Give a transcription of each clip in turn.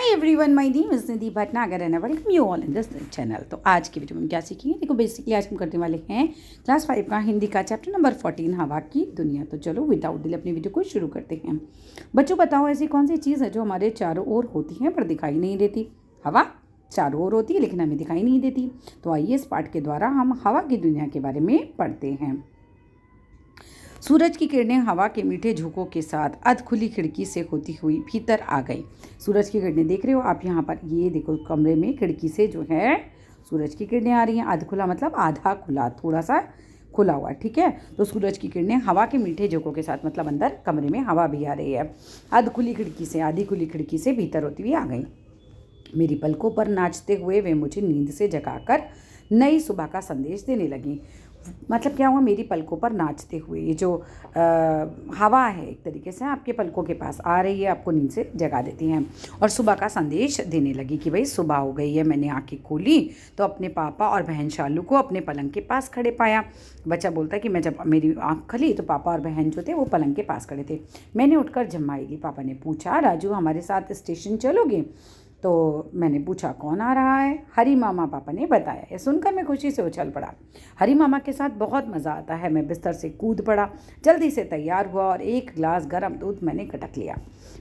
Everyone, my name is Nidhi Bhatnagar and I welcome you all in this channel. तो आज की video में क्या सीखेंगे, देखो बेसिकली आज हम करने वाले हैं क्लास 5 का हिंदी का चैप्टर नंबर 14 हवा की दुनिया। तो चलो विदाउट डिले अपनी वीडियो को शुरू करते हैं। बच्चों बताओ, ऐसी कौन सी चीज़ है जो हमारे चारों ओर होती है पर दिखाई नहीं देती। हवा चारों ओर होती है लेकिन हमें दिखाई नहीं देती। तो आइए इस पाठ के द्वारा हम हवा की दुनिया के बारे में पढ़ते हैं। सूरज की किरणें हवा के मीठे झोंकों के साथ अध खुली खिड़की से होती हुई भीतर आ गई। सूरज की किरणें देख रहे हो आप यहाँ पर, ये देखो कमरे में खिड़की से जो है सूरज की किरणें आ रही हैं। अध खुला मतलब आधा खुला, थोड़ा सा खुला हुआ, ठीक है। तो सूरज की किरणें हवा के मीठे झोंकों के साथ मतलब अंदर कमरे में हवा भी आ रही है। अध खुली खिड़की से, आधी खुली खिड़की से भीतर होती हुई आ गई। मेरी पलकों पर नाचते हुए वे मुझे नींद से जगाकर नई सुबह का संदेश देने लगी। मतलब क्या हुआ, मेरी पलकों पर नाचते हुए, ये जो हवा है एक तरीके से आपके पलकों के पास आ रही है, आपको नींद से जगा देती हैं और सुबह का संदेश देने लगी कि भाई सुबह हो गई है। मैंने आंखें खोली तो अपने पापा और बहन शालू को अपने पलंग के पास खड़े पाया। बच्चा बोलता है कि मैं जब मेरी आंख खुली तो पापा और बहन जो थे वो पलंग के पास खड़े थे। मैंने उठकर झम्माई ली। पापा ने पूछा, राजू हमारे साथ स्टेशन चलोगे? तो मैंने पूछा, कौन आ रहा है? हरी मामा, पापा ने बताया। ये सुनकर मैं खुशी से उछल पड़ा। हरी मामा के साथ बहुत मज़ा आता है। मैं बिस्तर से कूद पड़ा, जल्दी से तैयार हुआ और एक गिलास गर्म दूध मैंने गटक लिया।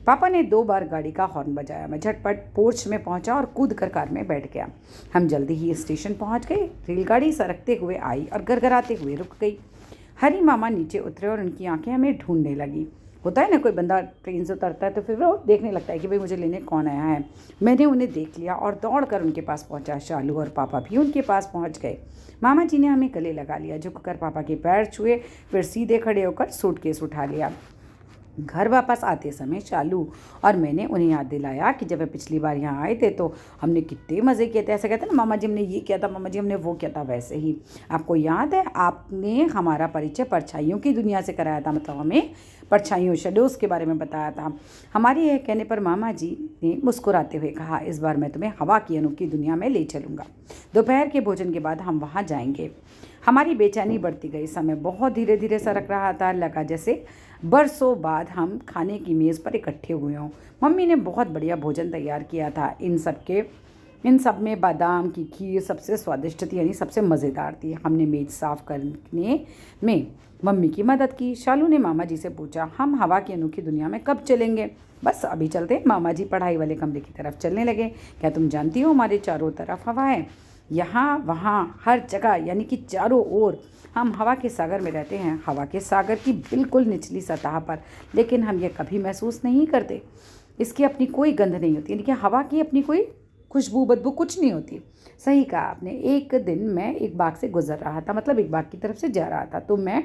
पापा ने 2 बार गाड़ी का हॉर्न बजाया। मैं झटपट पोर्च में पहुंचा और कूद कर कार में बैठ गया। हम जल्दी ही स्टेशन पहुंच गए। रेलगाड़ी सरकते हुए आई और गरगराते हुए रुक गई। हरी मामा नीचे उतरे और उनकी आंखें हमें ढूंढने लगी। होता है ना, कोई बंदा ट्रेन से उतरता है तो फिर वो देखने लगता है कि भाई मुझे लेने कौन आया है। मैंने उन्हें देख लिया और दौड़कर उनके पास पहुंचा। शालू और पापा भी उनके पास पहुंच गए। मामा जी ने हमें गले लगा लिया, झुककर पापा के पैर छुए, फिर सीधे खड़े होकर सूटकेस उठा लिया। घर वापस आते समय शालू और मैंने उन्हें याद दिलाया कि जब वे पिछली बार यहाँ आए थे तो हमने कितने मज़े किए थे। ऐसे कहते हैं ना, मामा जी हमने ये किया था, मामा जी हमने वो किया था। वैसे ही आपको याद है, आपने हमारा परिचय परछाइयों की दुनिया से कराया था, मतलब हमें परछाइयों शेडोज़ के बारे में बताया था। हमारे यह कहने पर मामा जी ने मुस्कुराते हुए कहा, इस बार मैं तुम्हें हवा की अनोखी दुनिया में ले चलूँगा। दोपहर के भोजन के बाद हम वहाँ जाएंगे। हमारी बेचैनी बढ़ती गई। समय बहुत धीरे धीरे सरक रहा था। लगा जैसे बरसों बाद हम खाने की मेज़ पर इकट्ठे हुए हों। मम्मी ने बहुत बढ़िया भोजन तैयार किया था। इन सब में बादाम की खीर सबसे स्वादिष्ट थी, यानी सबसे मज़ेदार थी। हमने मेज़ साफ़ करने में मम्मी की मदद की। शालू ने मामा जी से पूछा, हम हवा की अनोखी दुनिया में कब चलेंगे? बस अभी चलते। मामा जी पढ़ाई वाले कमरे की तरफ चलने लगे। क्या तुम जानती हो, हमारे चारों तरफ हवा है, यहाँ वहाँ हर जगह, यानी कि चारों ओर। हम हवा के सागर में रहते हैं, हवा के सागर की बिल्कुल निचली सतह पर, लेकिन हम ये कभी महसूस नहीं करते। इसकी अपनी कोई गंध नहीं होती, यानी कि हवा की अपनी कोई खुशबू बदबू कुछ नहीं होती। सही कहा आपने। एक दिन मैं एक बाग से गुजर रहा था, मतलब एक बाग की तरफ से जा रहा था, तो मैं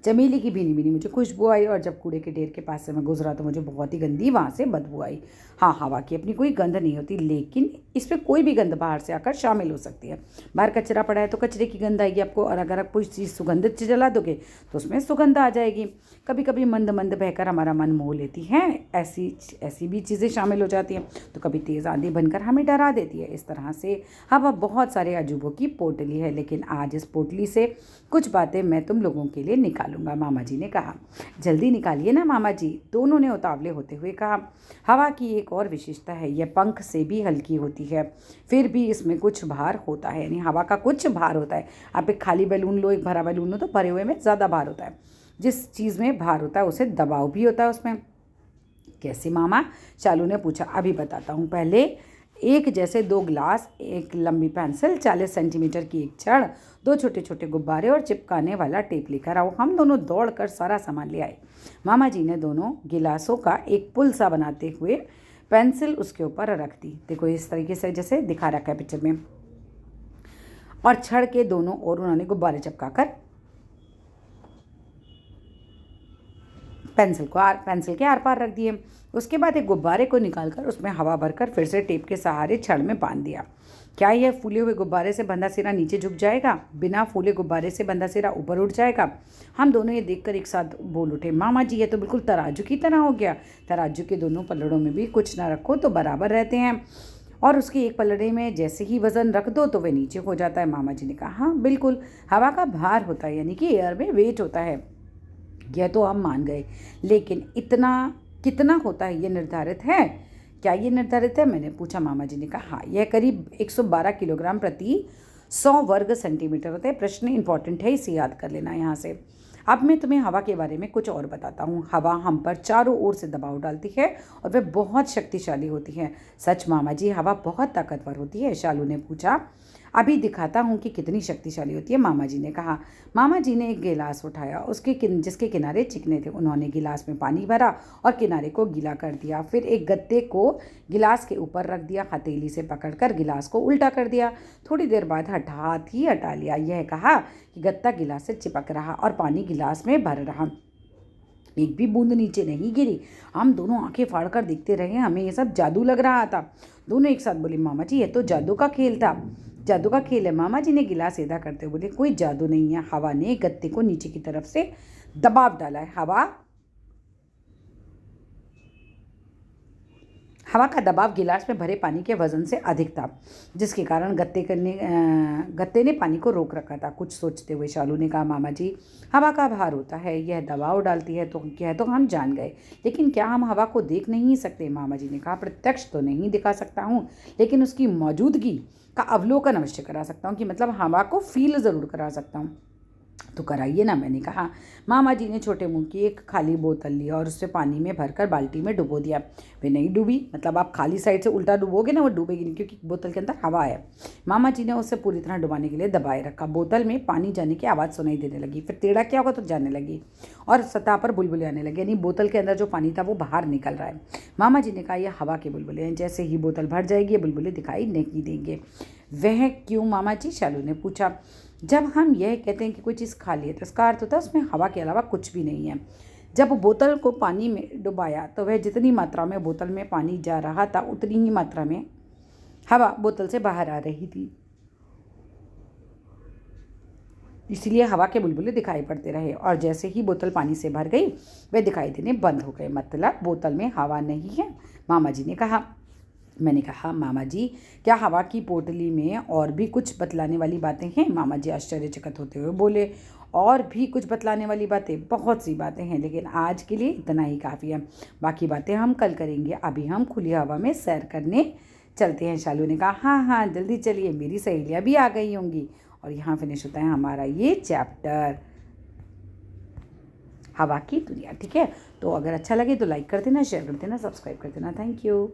चमेली की भीनी भीनी मुझे खुशबू आई और जब कूड़े के ढेर के पास से मैं गुजरा तो मुझे बहुत ही गंदी वहाँ से बदबू आई। हाँ, हवा की अपनी कोई गंध नहीं होती, लेकिन इस पर कोई भी गंध बाहर से आकर शामिल हो सकती है। बाहर कचरा पड़ा है तो कचरे की गंध आएगी आपको, और अगर आप कोई चीज़ सुगंधित से जला दोगे तो उसमें सुगंध आ जाएगी। कभी कभी मंद मंद बहकर हमारा मन मोह लेती है, ऐसी भी चीज़ें शामिल हो जाती हैं। तो कभी तेज़ आंधी बनकर हमें डरा देती है। इस तरह से हवा बहुत सारे अजूबों की पोटली है, लेकिन आज इस पोटली से कुछ बातें मैं तुम लोगों के लिए निकालूंगा, मामा जी ने कहा। जल्दी निकालिए ना मामा जी, दोनों ने उतावले होते हुए कहा। हवा की एक और विशेषता है, यह पंख से भी हल्की होती है, फिर भी इसमें कुछ भार होता है, यानी हवा का कुछ भार होता है। आप एक खाली बैलून लो, एक भरा बैलून लो, तो भरे हुए में ज़्यादा भार होता है। जिस चीज़ में भार होता है उसे दबाव भी होता है उसमें। कैसे मामा? शालू ने पूछा। अभी बताता हूँ। पहले एक जैसे 2 गिलास, एक लंबी पेंसिल, 40 सेंटीमीटर की एक छड़, 2 छोटे छोटे गुब्बारे और चिपकाने वाला टेप लेकर आओ। हम दोनों दौड़कर सारा सामान ले आए। मामा जी ने दोनों गिलासों का एक पुल सा बनाते हुए पेंसिल उसके ऊपर रख दी। देखो इस तरीके से जैसे दिखा रखा है पिक्चर में, और छड़ के दोनों ओर उन्होंने गुब्बारे चिपकाकर पेंसिल के आर पार रख दिए। उसके बाद एक गुब्बारे को निकालकर उसमें हवा भरकर फिर से टेप के सहारे छड़ में बांध दिया। क्या यह फूले हुए गुब्बारे से बंधा सिरा नीचे झुक जाएगा? बिना फूले गुब्बारे से बंधा सिरा ऊपर उठ जाएगा? हम दोनों ये देखकर एक साथ बोल उठे, मामा जी ये तो बिल्कुल तराजू की तरह हो गया। तराजू के दोनों पल्लड़ों में भी कुछ ना रखो तो बराबर रहते हैं, और उसके एक पल्लड़े में जैसे ही वजन रख दो तो वह नीचे हो जाता है। मामा जी ने कहा, हाँ बिल्कुल, हवा का भार होता है, यानी कि एयर में वेट होता है। यह तो हम मान गए, लेकिन इतना कितना होता है ये निर्धारित है? क्या ये निर्धारित है? मैंने पूछा। मामा जी ने कहा हाँ, यह करीब 112 किलोग्राम प्रति 100 वर्ग सेंटीमीटर होता है। प्रश्न इंपॉर्टेंट है, इसे याद कर लेना यहाँ से। अब मैं तुम्हें हवा के बारे में कुछ और बताता हूँ। हवा हम पर चारों ओर से दबाव डालती है और वह बहुत शक्तिशाली होती है। सच मामा जी, हवा बहुत ताकतवर होती है? शालू ने पूछा। अभी दिखाता हूँ कि कितनी शक्तिशाली होती है, मामा जी ने कहा। मामा जी ने एक गिलास उठाया, जिसके किनारे चिकने थे। उन्होंने गिलास में पानी भरा और किनारे को गीला कर दिया। फिर एक गत्ते को गिलास के ऊपर रख दिया, हथेली से पकड़कर गिलास को उल्टा कर दिया। थोड़ी देर बाद हाथ ही हटा लिया। यह कहा कि गत्ता गिलास से चिपक रहा और पानी गिलास में भर रहा, एक भी बूंद नीचे नहीं गिरी। हम दोनों आंखें फाड़कर देखते रहे, हमें यह सब जादू लग रहा था। दोनों एक साथ बोले, मामा जी, यह तो जादू का खेल था। जादू का खेल है? मामा जी ने गिलास सीधा करते हुए बोले, कोई जादू नहीं है। हवा ने गत्ते को नीचे की तरफ से दबाव डाला है। हवा का दबाव गिलास में भरे पानी के वजन से अधिक था, जिसके कारण गत्ते ने पानी को रोक रखा था। कुछ सोचते हुए शालू ने कहा, मामा जी, हवा का भार होता है, यह दबाव डालती है, तो यह तो हम जान गए, लेकिन क्या हम हवा को देख नहीं सकते? मामा जी ने कहा, प्रत्यक्ष तो नहीं दिखा सकता हूँ, लेकिन उसकी मौजूदगी का अवलोकन अवश्य करा सकता हूँ, कि मतलब हवा को फील ज़रूर करा सकता हूँ। तो कराइए ना, मैंने कहा। मामा जी ने छोटे मुंह की एक खाली बोतल ली और उससे पानी में भरकर बाल्टी में डुबो दिया। वे नहीं डूबी। मतलब आप खाली साइड से उल्टा डुबोगे ना, वो डूबेगी नहीं, क्योंकि बोतल के अंदर हवा है। मामा जी ने उसे पूरी तरह डुबाने के लिए दबाए रखा। बोतल में पानी जाने की आवाज़ सुनाई देने लगी। फिर टेढ़ा क्या होगा तो जाने लगी और सतह पर बुलबुले आने लगे, यानी बोतल के अंदर जो पानी था वो बाहर निकल रहा है। मामा जी ने कहा, यह हवा के बुलबुले हैं, जैसे ही बोतल भर जाएगी ये बुलबुले दिखाई नहीं देंगे। वह क्यों मामा जी? शालू ने पूछा। जब हम यह कहते हैं कि कोई चीज़ खाली है, तो इसका अर्थ होता है उसमें हवा के अलावा कुछ भी नहीं है। जब बोतल को पानी में डुबाया तो वह जितनी मात्रा में बोतल में पानी जा रहा था, उतनी ही मात्रा में हवा बोतल से बाहर आ रही थी। इसलिए हवा के बुलबुले दिखाई पड़ते रहे, और जैसे ही बोतल पानी से भर गई वे दिखाई देने बंद हो गए। मतलब बोतल में हवा नहीं है, मामा जी ने कहा। मैंने कहा, मामा जी, क्या हवा की पोटली में और भी कुछ बतलाने वाली बातें हैं? मामा जी आश्चर्यचकित होते हुए बोले, और भी कुछ बतलाने वाली बातें? बहुत सी बातें हैं, लेकिन आज के लिए इतना ही काफ़ी है। बाकी बातें हम कल करेंगे। अभी हम खुली हवा में सैर करने चलते हैं। शालू ने कहा, हाँ हाँ, जल्दी चलिए, मेरी सहेलियाँ भी आ गई होंगी। और यहाँ फिनिश होता है हमारा ये चैप्टर, हवा की दुनिया। ठीक है, तो अगर अच्छा लगे तो लाइक कर देना, शेयर कर देना, सब्सक्राइब कर देना। Thank you.